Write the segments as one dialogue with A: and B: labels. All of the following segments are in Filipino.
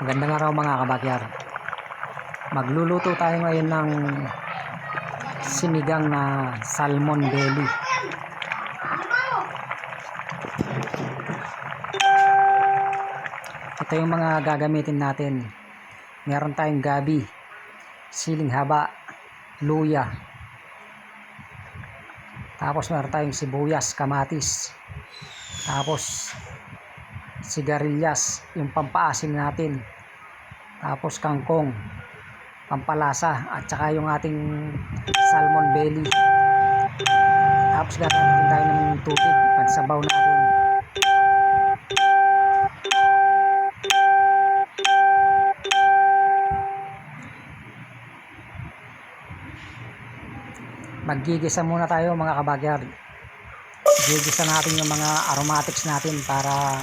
A: Magandang araw mga kabakyar. Magluluto tayo ngayon ng sinigang na salmon belly. Ito yung mga gagamitin natin. Meron tayong gabi, siling haba, luya. Tapos meron tayong sibuyas, kamatis. Tapos sigarilyas, yung pampaasim natin. Tapos kangkong, pampalasa, at saka yung ating salmon belly. Tapos gagamitin tayo ng tubig, pansabaw natin. Maggigisa muna tayo mga kabagyar. Gigisa natin yung mga aromatics natin para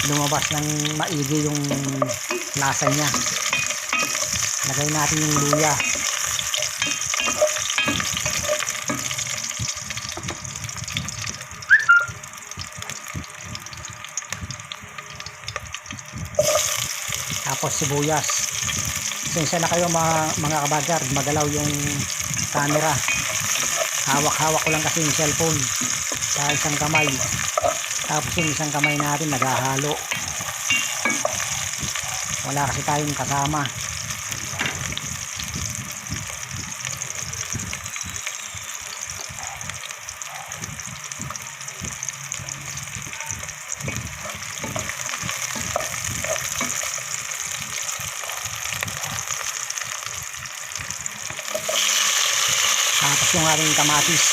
A: lumabas ng maigi yung lasa niya. Lagay natin yung luya. Tapos sibuyas. Sensya na kayo mga kabagyar, magalaw yung camera. Hawak-hawak ko lang kasi yung cellphone sa isang kamay. Tapos yung isang kamay natin naghahalo. Wala kasi tayong kasama. Tapos yung ating kamatis.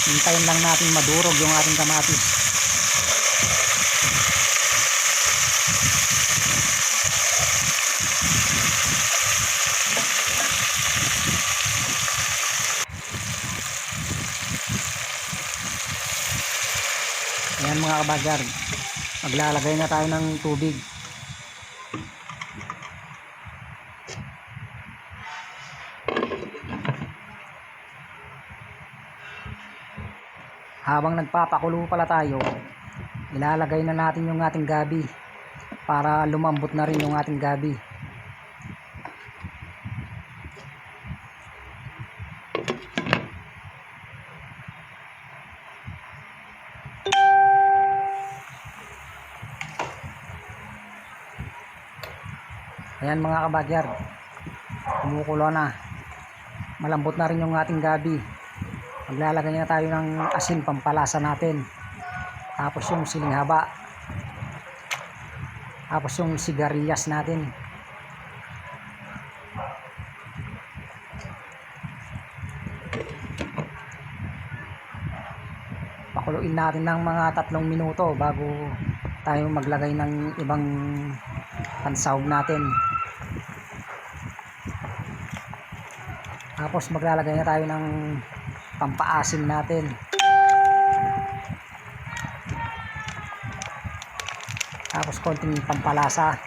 A: Hintayin lang natin madurog yung ating kamatis. Ayan mga kabagyar, maglalagay na tayo ng tubig. Habang nagpapakulo pala tayo, ilalagay na natin yung ating gabi para lumambot na rin yung ating gabi. Ayan mga kabagyar, kumukulo na. Malambot na rin yung ating gabi. Maglalagay na tayo ng asin, pampalasa natin. Tapos yung siling haba. Tapos yung sigarilyas natin. Pakuluin natin ng mga 3 minuto bago tayo maglagay ng ibang pansahog natin. Tapos maglalagay na tayo ng pampaasim natin. Tapos konting pampalasa.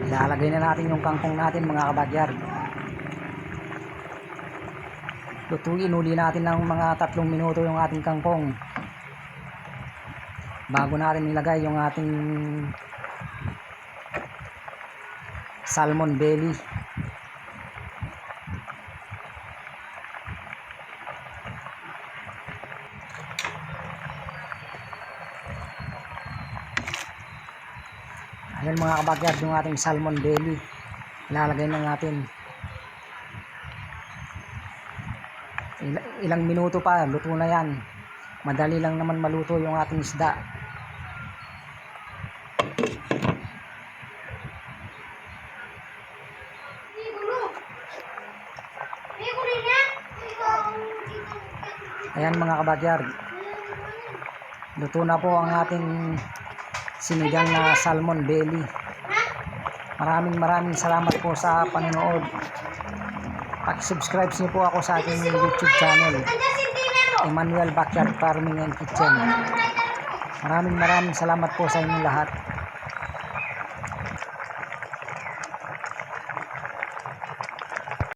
A: Ilalagay na natin yung kangkong natin mga kabagyar. Lutuin uli natin ng mga 3 minuto yung ating kangkong bago natin ilagay yung ating salmon belly. Ayan mga kabagyar, yung ating salmon belly ilalagay na natin. Ilang minuto pa, luto na yan. Madali lang naman maluto yung ating isda. Ayan mga kabagyar, luto na po ang ating sinigang na salmon belly. Maraming salamat po sa panonood. Pag-subscribe niyo po ako sa aking YouTube channel, Emmanuel Backyard Farming and Kitchen. Maraming salamat po sa inyong lahat.